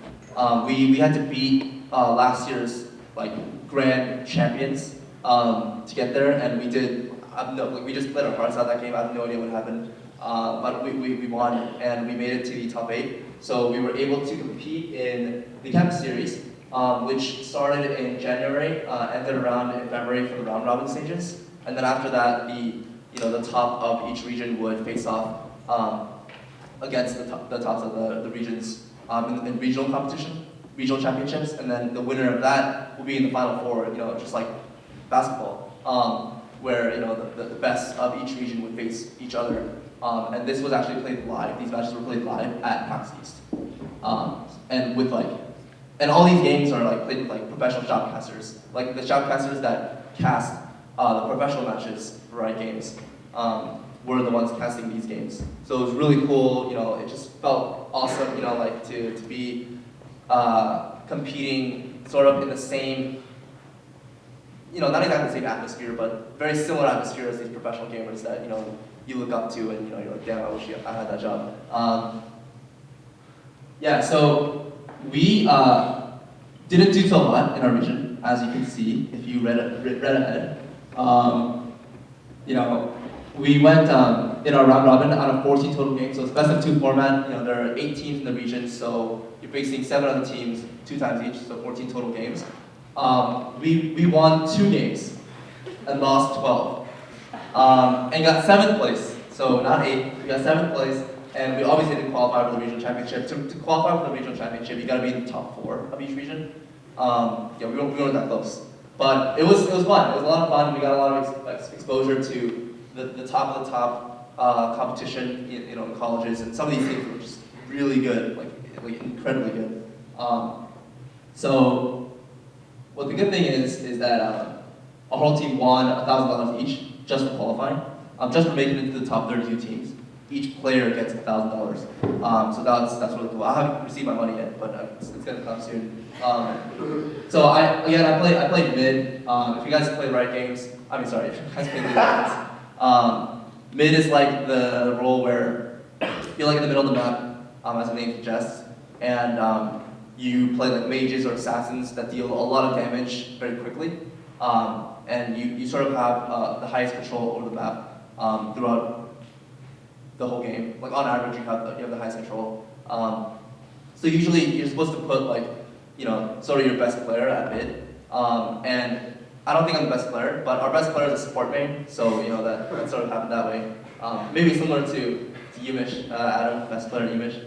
We had to beat last year's like grand champions to get there, and we did. We just played our hearts out that game. I have no idea what happened, but we won and we made it to the top 8. So we were able to compete in the camp series, which started in January, ended around in February for the round robin stages, and then after that the top of each region would face off against the tops of the regions in regional competition, regional championships, and then the winner of that will be in the final 4, just like basketball, where the best of each region would face each other. And this was actually played live. These matches were played live at PAX East. And all these games are like played with like professional shoutcasters, like the shoutcasters that cast the professional matches for Riot Games. were the ones casting these games. So it was really cool. It just felt awesome. Like to be competing sort of in the same, not exactly the same atmosphere, but very similar atmosphere as these professional gamers that you look up to, and you're like, damn, I wish I had that job. Yeah, so we didn't do so much in our region, as you can see if you read ahead. We went in our round robin out of 14 total games, so it's best of 2 format. There are 8 teams in the region, so you're facing 7 other teams 2 times each, so 14 total games. We won 2 games and lost 12, and got 7th place. So not 8, we got 7th place, and we obviously didn't qualify for the regional championship. To qualify for the regional championship, you got to be in the top 4 of each region. We weren't that close, but it was fun. It was a lot of fun. We got a lot of exposure to the top of the top competition, in colleges, and some of these teams were just really good, like incredibly good. So, what the good thing is that our whole team won $1,000 each just for qualifying, just for making it into the top 32 teams. Each player gets $1,000. So that's really cool. I haven't received my money yet, but it's gonna come soon. So I played mid. If you guys play right games, if you guys play right games. Mid is like the role where you're like in the middle of the map, as the name suggests, and you play like mages or assassins that deal a lot of damage very quickly, and you sort of have the highest control over the map throughout the whole game. Like on average, you have the highest control. So usually you're supposed to put sort of your best player at mid, and I don't think I'm the best player, but our best player is a support main, so that sort of happened that way. Maybe similar to Yumish, Adam, best player Yumish.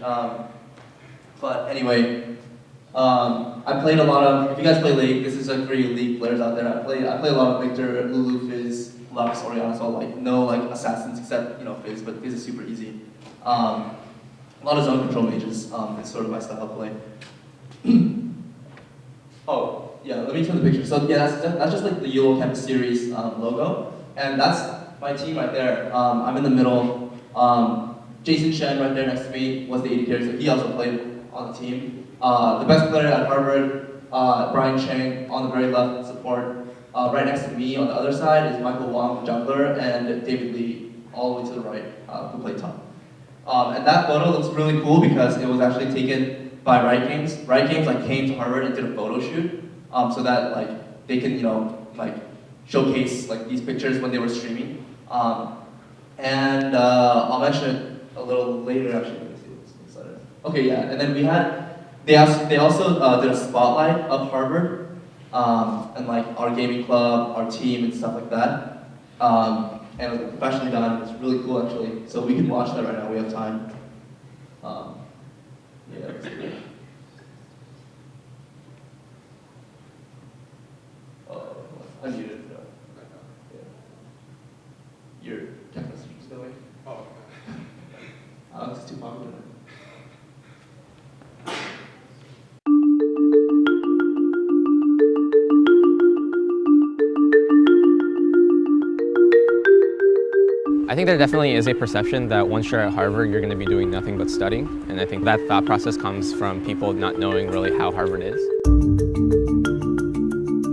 But anyway, I played a lot of. If you guys play League, this is like for you League players out there. I play a lot of Victor, Lulu, Fizz, Lux, Oriana, so no assassins except Fizz, but Fizz is super easy. A lot of zone control mages. It's sort of my style of play. Oh. Yeah, let me show the picture. So yeah, that's just like the uLol Campus Series logo, and that's my team right there. I'm in the middle. Jason Shen right there next to me was the AD carry, so he also played on the team. The best player at Harvard, Brian Chang, on the very left support. Right next to me on the other side is Michael Wong, jungler, and David Lee, all the way to the right, who played top. And that photo looks really cool because it was actually taken by Riot Games. Riot Games came to Harvard and did a photo shoot. So that they can showcase these pictures when they were streaming, and I'll mention it a little later actually. Let me see what's excited. Okay, yeah, and then they also did a spotlight of Harvard, and our gaming club, our team, and stuff like that, and it was professionally done. It's really cool actually. So we can watch that right now. We have time. Yeah. Unmuted. Yeah. Your text message is going. Oh. It's too popular. I think there definitely is a perception that once you're at Harvard, you're going to be doing nothing but studying. And I think that thought process comes from people not knowing really how Harvard is.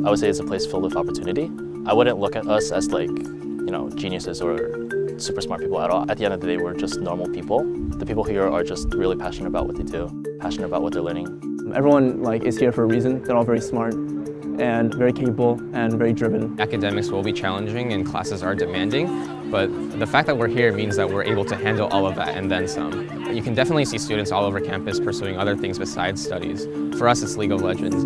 I would say it's a place filled with opportunity. I wouldn't look at us as geniuses or super smart people at all. At the end of the day, we're just normal people. The people here are just really passionate about what they do, passionate about what they're learning. Everyone is here for a reason. They're all very smart and very capable and very driven. Academics will be challenging and classes are demanding, but the fact that we're here means that we're able to handle all of that and then some. You can definitely see students all over campus pursuing other things besides studies. For us, it's League of Legends.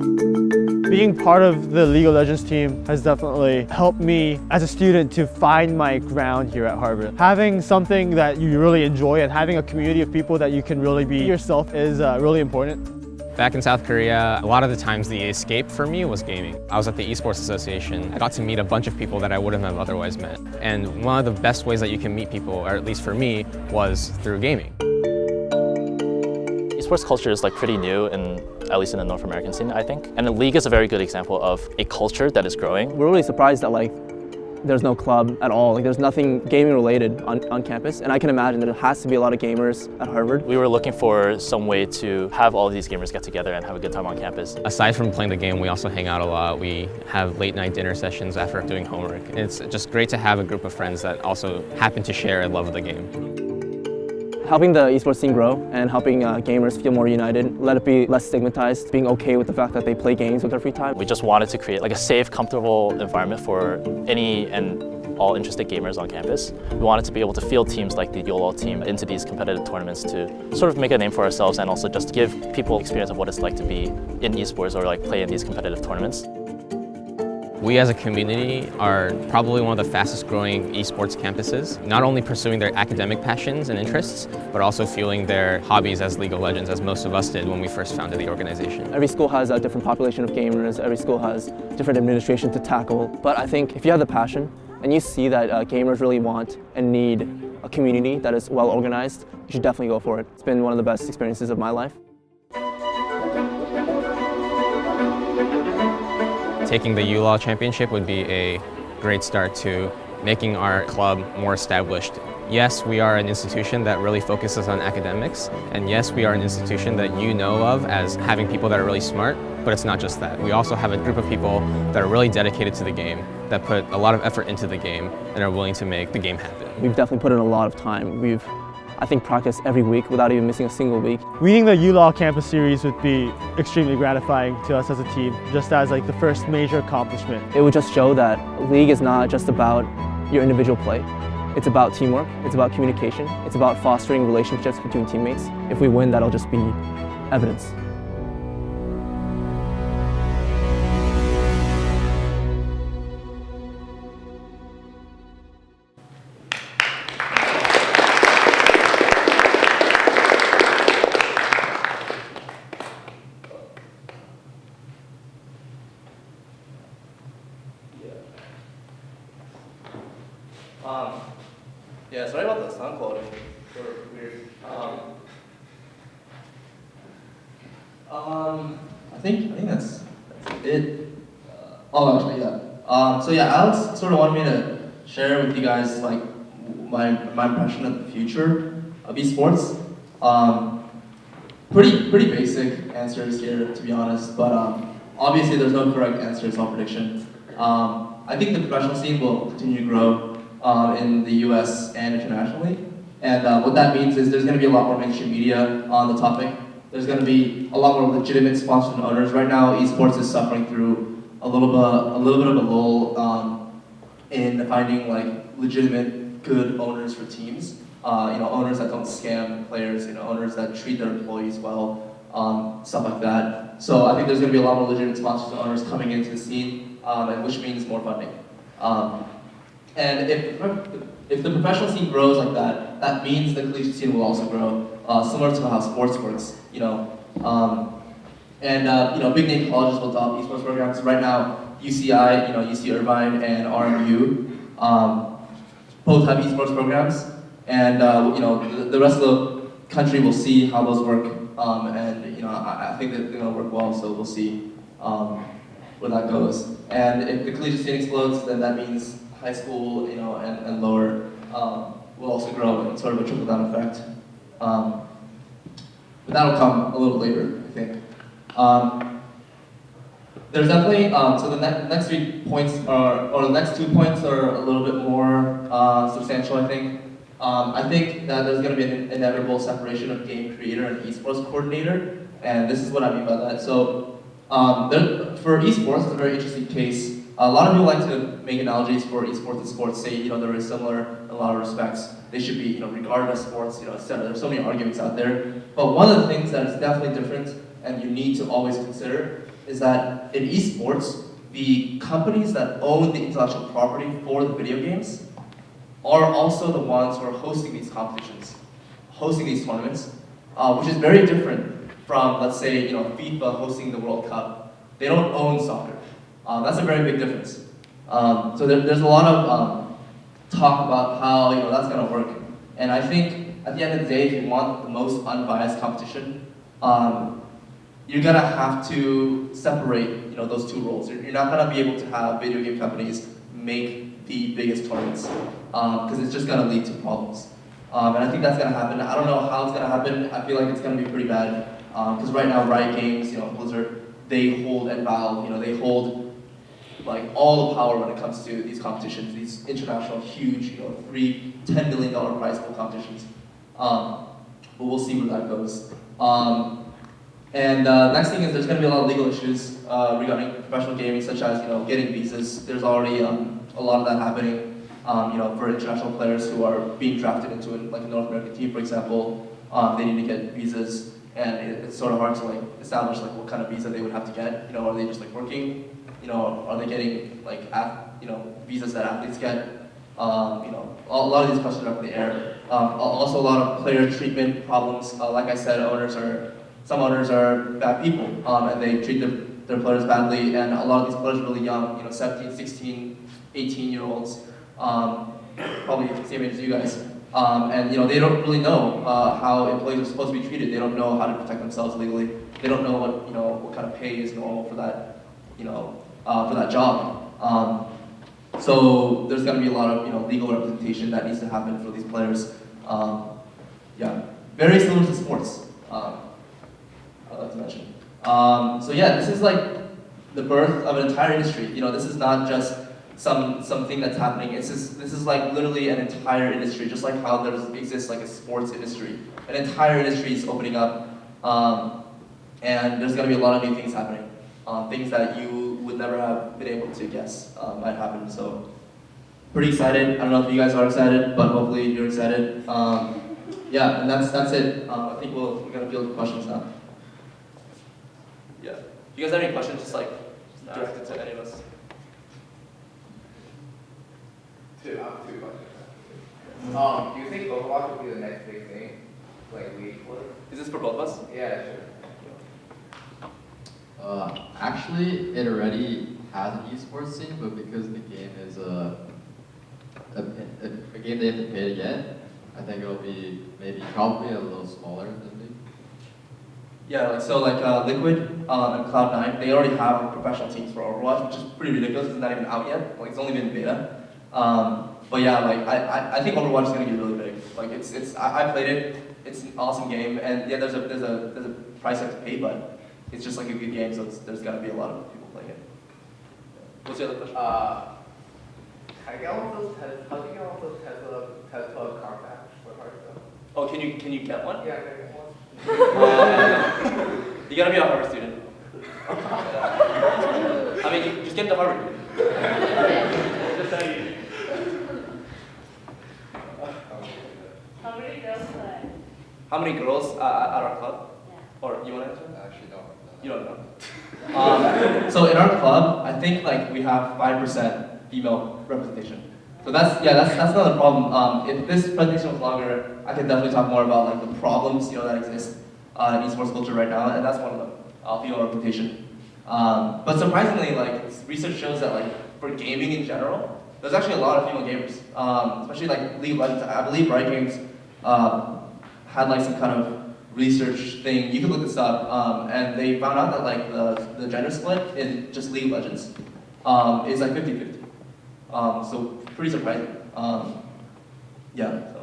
Being part of the League of Legends team has definitely helped me as a student to find my ground here at Harvard. Having something that you really enjoy and having a community of people that you can really be yourself is really important. Back in South Korea, a lot of the times the escape for me was gaming. I was at the eSports Association. I got to meet a bunch of people that I wouldn't have otherwise met. And one of the best ways that you can meet people, or at least for me, was through gaming. Esports culture is pretty new, at least in the North American scene, I think. And the League is a very good example of a culture that is growing. We're really surprised that there's no club at all. Like, there's nothing gaming related on campus, and I can imagine that there has to be a lot of gamers at Harvard. We were looking for some way to have all of these gamers get together and have a good time on campus. Aside from playing the game, we also hang out a lot. We have late night dinner sessions after doing homework. It's just great to have a group of friends that also happen to share a love of the game. Helping the esports scene grow and helping gamers feel more united, let it be less stigmatized, being okay with the fact that they play games with their free time. We just wanted to create like a safe, comfortable environment for any and all interested gamers on campus. We wanted to be able to field teams like the uLol team into these competitive tournaments to sort of make a name for ourselves and also just give people experience of what it's like to be in esports or like play in these competitive tournaments. We as a community are probably one of the fastest growing esports campuses, not only pursuing their academic passions and interests, but also fueling their hobbies as League of Legends, as most of us did when we first founded the organization. Every school has a different population of gamers, every school has different administration to tackle, but I think if you have the passion and you see that gamers really want and need a community that is well organized, you should definitely go for it. It's been one of the best experiences of my life. Taking the uLol championship would be a great start to making our club more established. Yes, we are an institution that really focuses on academics, and yes, we are an institution that you know of as having people that are really smart, but it's not just that. We also have a group of people that are really dedicated to the game, that put a lot of effort into the game, and are willing to make the game happen. We've definitely put in a lot of time. We've, I think, practiced every week without even missing a single week. Winning the uLol campus series would be extremely gratifying to us as a team, just as like the first major accomplishment. It would just show that League is not just about your individual play. It's about teamwork, it's about communication, it's about fostering relationships between teammates. If we win, that'll just be evidence. Yeah, sorry about the sound quality. Sort of weird. I think that's it. Actually, yeah. So yeah, Alex sort of wanted me to share with you guys like my impression of the future of esports. Pretty basic answers here, to be honest. But obviously, there's no correct answer. It's all prediction. I think the professional scene will continue to grow in the US and internationally. And what that means is there's going to be a lot more mainstream media on the topic. There's going to be a lot more legitimate sponsors and owners. Right now, esports is suffering through a little bit of a lull in finding like legitimate, good owners for teams. Owners that don't scam players. Owners that treat their employees well, stuff like that. So I think there's going to be a lot more legitimate sponsors and owners coming into the scene, and which means more funding. And if the professional scene grows like that, that means the collegiate scene will also grow, similar to how sports works, big name colleges will adopt esports programs. Right now, UCI, UC Irvine and RMU, both have esports programs, and the rest of the country will see how those work, I think that they're going to work well, so we'll see where that goes. And if the collegiate scene explodes, then that means high school, and lower will also grow in sort of a trickle-down effect. But that'll come a little later, I think. There's definitely, so the next 3 points or the next 2 points are a little bit more substantial, I think. I think that there's going to be an inevitable separation of game creator and esports coordinator, and this is what I mean by that. So for esports, it's a very interesting case. A lot of people like to make analogies for esports and sports, say, they're very similar in a lot of respects. They should be, regarded as sports, etc. There's so many arguments out there. But one of the things that is definitely different and you need to always consider is that in esports, the companies that own the intellectual property for the video games are also the ones who are hosting these competitions, hosting these tournaments, which is very different from, let's say, FIFA hosting the World Cup. They don't own soccer. That's a very big difference. So there's a lot of talk about how that's going to work. And I think at the end of the day, if you want the most unbiased competition, you're going to have to separate those two roles. You're not going to be able to have video game companies make the biggest tournaments, because it's just gonna lead to problems. And I think that's gonna happen. I don't know how it's gonna happen. I feel like it's gonna be pretty bad, because right now Riot Games, Blizzard, they hold, and Valve, they hold like all the power when it comes to these competitions, these international, huge, $10 million prize pool competitions. But we'll see where that goes. And next thing is there's going to be a lot of legal issues regarding professional gaming, such as getting visas. There's already a lot of that happening. For international players who are being drafted into like a North American team, for example, they need to get visas, and it's sort of hard to like establish like what kind of visa they would have to get. Are they just like working? Are they getting like visas that athletes get? A lot of these questions are up in the air. Also, a lot of player treatment problems. Like I said, some owners are bad people, and they treat their players badly. And a lot of these players are really young, 17, 16, 18-year-olds, probably the same age as you guys. And they don't really know how employees are supposed to be treated. They don't know how to protect themselves legally. They don't know what kind of pay is normal for that for that job. So there's going to be a lot of legal representation that needs to happen for these players. Yeah, very similar to sports. I'd like to mention. So yeah, this is like the birth of an entire industry. This is not just something that's happening. This is like literally an entire industry, just like how there exists like a sports industry. An entire industry is opening up, and there's going to be a lot of new things happening. Things that you would never have been able to guess might happen. So pretty excited. I don't know if you guys are excited, but hopefully you're excited. Yeah, and that's it. I think we're gonna field questions now. Yeah. If you guys have any questions, just direct it to any of us. Two questions. Do you think Overwatch will be the next big thing, like League was? Is this for both of us? Yeah, sure. Actually, it already has an esports scene, but because the game is a game they have to pay to get, I think it'll be probably a little smaller than League. Yeah, Liquid and Cloud9, they already have professional teams for Overwatch, which is pretty ridiculous. It's not even out yet. It's only been beta. But yeah, I think Overwatch is gonna get really big. I played it. It's an awesome game, and yeah, there's a price you have to pay, but it's just like a good game, so there's gonna be a lot of people playing it. What's the other question? How do you get all those Tesla car packs for Hearthstone? Oh, can you get one? Yeah, can I get one? You gotta be a Harvard student. I mean, you just get into Harvard. How many girls play? How many girls at our club? Yeah. Or you want to answer? Actually, no. You don't know. So in our club, I think we have 5% female representation. So that's not a problem. If this presentation was longer, I can definitely talk more about the problems that exist in esports culture right now, and that's one of them. Female representation. But surprisingly, research shows that for gaming in general, there's actually a lot of female gamers, especially League of Legends. I believe Riot Games had some kind of research thing. You can look this up, and they found out that the gender split in just League of Legends is 50-50. So pretty surprising. Yeah. So.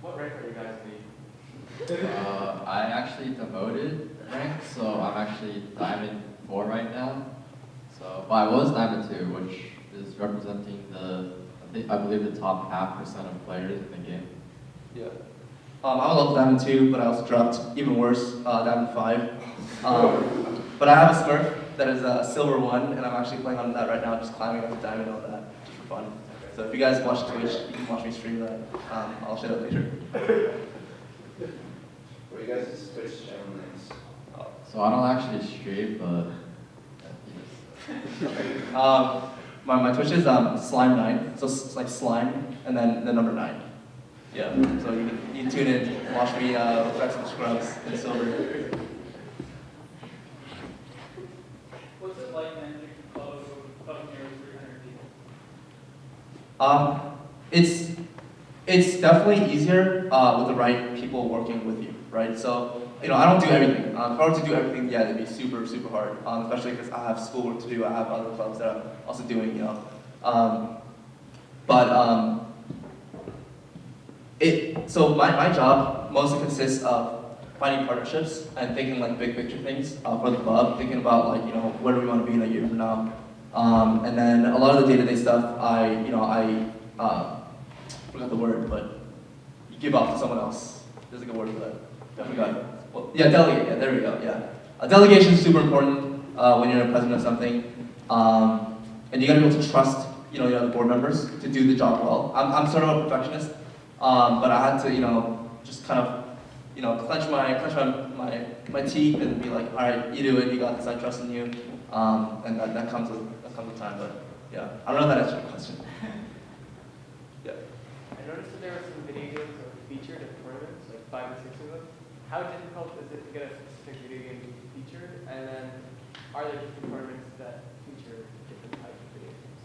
What rank are you guys in? I actually demoted rank, so I'm actually Diamond 4 right now. So, but I was Diamond 2, which is representing I believe the top 0.5% of players in the game. Yeah. I love Diamond 2, but I also dropped even worse, Diamond 5. But I have a Smurf that is Silver 1, and I'm actually playing on that right now, just climbing up the Diamond and all that, just for fun. So if you guys watch Twitch, you can watch me stream that. I'll share that later. What are you guys' Twitch channel names? So I don't actually stream, but My Twitch is Slime9, so it's like slime and then the number 9. Yeah, so you can tune in, watch me flex some scrubs in silver. What's it like managing a club of nearly 300 people? It's definitely easier with the right people working with you, right? So, I don't do everything. If I were to do everything, yeah, it'd be super, super hard, especially because I have schoolwork to do, I have other clubs that I'm also doing, So my job mostly consists of finding partnerships and thinking like big picture things for the club, thinking about like, where do we want to be in a year from now. And then a lot of the day-to-day stuff, I forgot the word, but you give off to someone else. There's a good word for that. I forgot. Well, yeah, delegate. Yeah, there we go. Yeah, delegation is super important when you're a president of something, and you gotta be able to trust, your other board members to do the job well. I'm sort of a perfectionist, but I had to, just kind of, clench my teeth and be like, all right, you do it. You got this. I trust in you, and that comes with time. But yeah, I don't know if that answered your question. Yeah. I noticed that there were some video games that were featured at tournaments, like 5 or 6 of them. How difficult is it to get a specific video game featured? And then, are there different tournaments that feature different types of video games?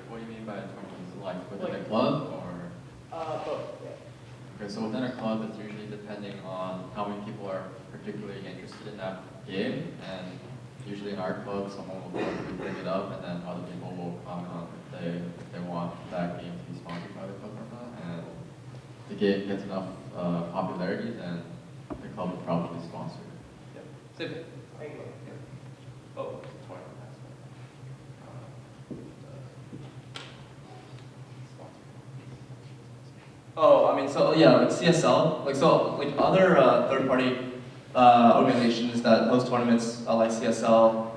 What do you mean by tournaments? Like within a club or? Both, yeah. Okay, so within a club, it's usually depending on how many people are particularly interested in that game, and usually in our club, someone will bring it up, and then other people will comment on if they want that game to be sponsored by the club or not, and if the game gets enough popularity, then the club will probably sponsor it. Yep. Sip. Thank you. Oh. Oh, I mean, so yeah, like CSL, like other third-party organizations that host tournaments like CSL,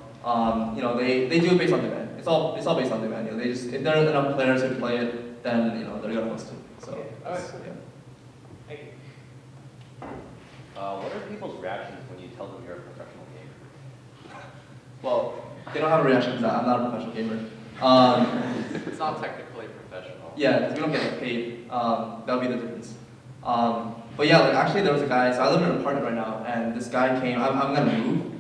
they do it based on demand. It's all based on demand. They just if there are enough players who play it, then they're gonna host it. So Okay. All right. yeah. Thank you. What are people's reactions when you tell them you're a professional gamer? Well, they don't have a reaction because I'm not a professional gamer. It's not technically professional. Yeah, because we don't get paid. That'll be the difference. But yeah, like actually there was a guy, so I live in an apartment right now, and this guy came, I'm gonna move.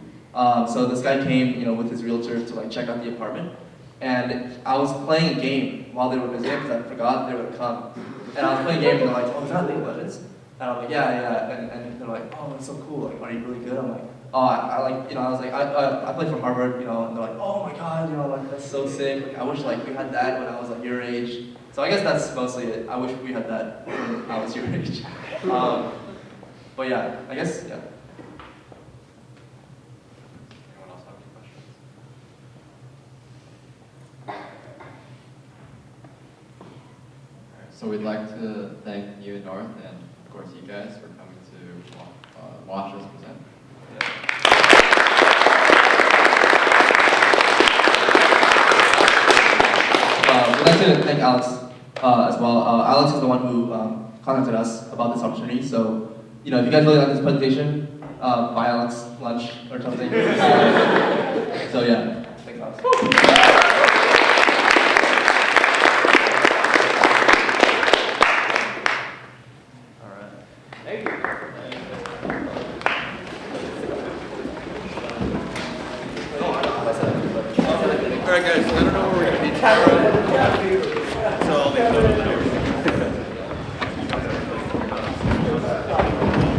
So this guy came, with his realtor to like check out the apartment. And I was playing a game while they were visiting because I forgot they were gonna come. And I was playing a game and they're like, oh, is that League of Legends? And I'm like, yeah. And they're like, oh, that's so cool. Like, are you really good? I'm like, oh, I was like, I played for Harvard, and they're like, oh my God, like that's so sick. Like, I wish like we had that when I was like your age. So I guess that's mostly it. I wish we had that when I was your age. But yeah, I guess, yeah. Anyone else have any questions? Alright, so we'd like to thank you, North, and of course you guys for coming to watch us present. We'd like to thank Alex as well. Alex is the one who contacted us about this opportunity. So, if you guys really like this presentation, buy Alex lunch or something. So yeah, thanks Alex. All right. Thank you. Alright guys, I don't know where we're going to be.